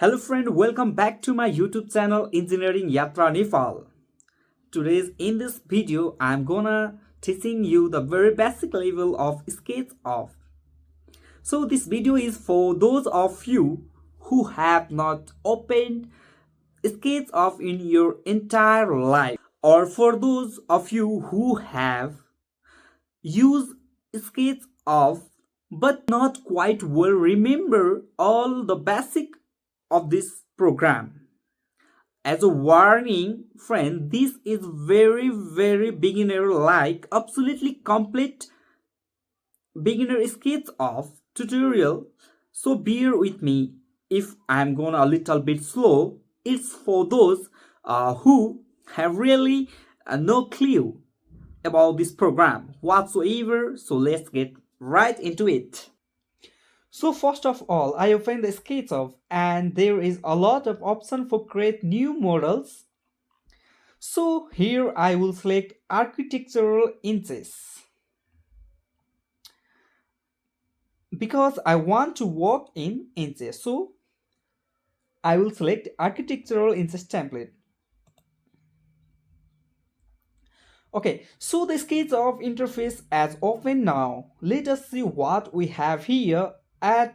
Hello friend, welcome back to my YouTube channel Engineering Yatra Nepal. In this video, I'm gonna teaching you the very basic level of SketchUp. So this video is for those of you who have not opened SketchUp in your entire life, or for those of you who have used SketchUp but not quite well remember all the basic of this program. As a warning, friend, this is very beginner like, absolutely complete beginner SketchUp tutorial. So bear with me if I'm going a little bit slow. It's for those who have really no clue about this program whatsoever. So let's get right into it. So first of all, I open the SketchUp and there is a lot of option for create new models. So here I will select architectural inches because I want to work in inches. So I will select architectural inches template. Okay, so the SketchUp interface as open now. Let us see what we have here. At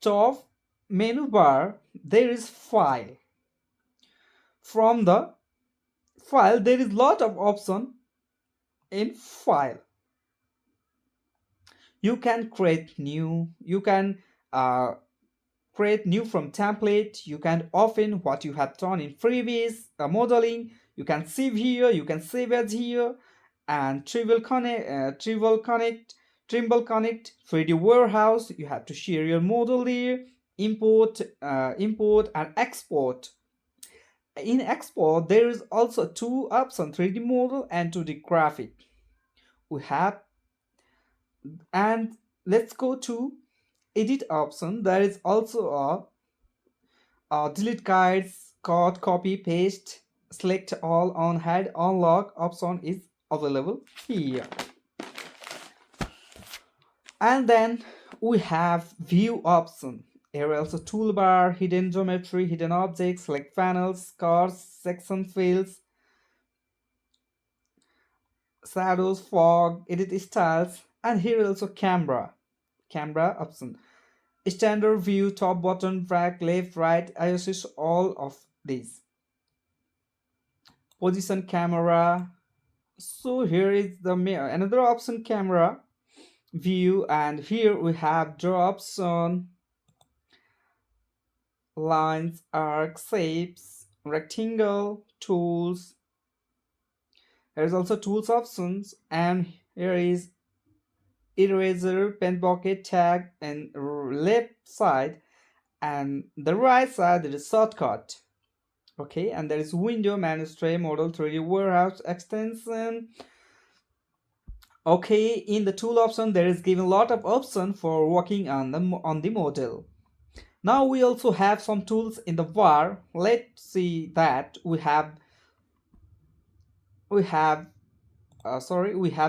top menu bar there is file. From the file there is lot of option. In file you can create new, you can create new from template, you can open what you have done in previous modeling, you can save here, you can save as here, and Trimble Connect, 3D warehouse, you have to share your model there, import and export. In export there is also two options, 3D model and 2D graphic we have. And let's go to edit option. There is also a delete guides, cut, copy, paste, select all, on hide, unlock option is available here. And then we have view option. Here also toolbar, hidden geometry, hidden objects, select panels, cars, section fields, shadows, fog, edit styles, and here also camera option, standard view, top, bottom, back, left, right, ISO, all of these, position camera. So here is the another option, camera view, and here we have draw option, lines, arc, shapes, rectangle, tools. There is also tools options, and here is eraser, pen bucket, tag, and left side, and the right side there is shortcut. Okay, and there is window, manage tray, model, 3D warehouse extension. Okay, in the tool option there is given a lot of option for working on the model. Now we also have some tools in the bar. Let's see that we have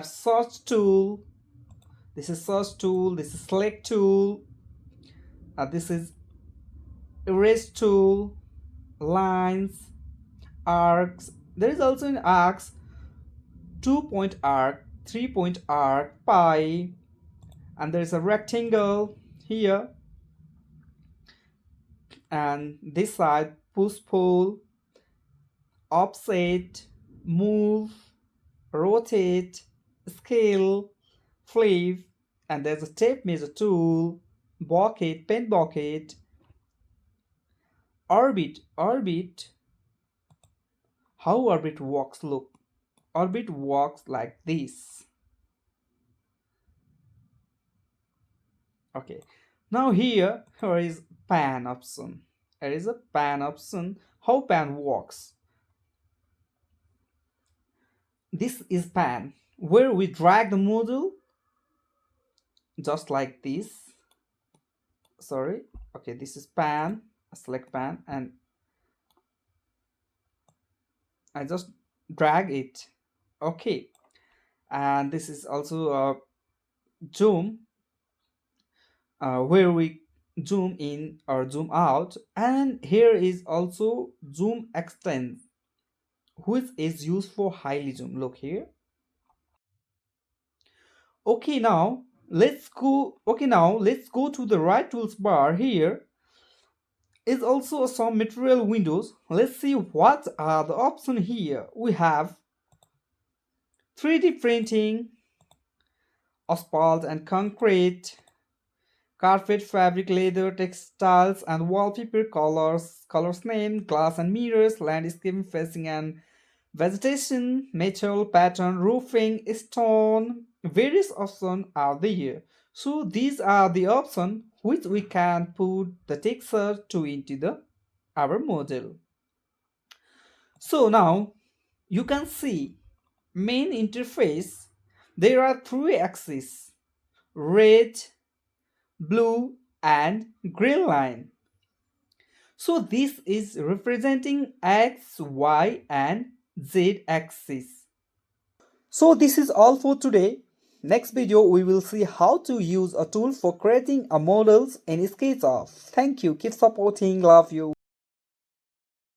search tool. This is search tool, this is select tool, this is erase tool, lines, arcs. There is also an arcs, 2-point arc, 3-point arc, pie, and there is a rectangle here, and this side push pull, offset, move, rotate, scale, flip, and there's a tape measure tool, bucket, pen bucket, orbit. How orbit works? Look, orbit works like this. Okay, now here is pan option. There is a pan option. How pan works? This is pan, where we drag the model just like this. Sorry, okay, this is pan. Select pan and I just drag it. Okay, and this is also a zoom, where we zoom in or zoom out, and here is also zoom extend, which is used for highly zoom. Look here. Okay, now let's go to the right tools bar. Here is also some material windows. Let's see what are the options here. We have 3D printing, asphalt and concrete, carpet, fabric, leather, textiles and wallpaper, colors name, glass and mirrors, landscaping, facing and vegetation, metal, pattern, roofing, stone. Various options are there. So these are the options which we can put the texture to into the our model. So now you can see main interface. There are three axes: red, blue and green line. So this is representing x, y and z axis. So this is all for today. Next video we will see how to use a tool for creating a models in SketchUp. Thank you. Keep supporting. Love you.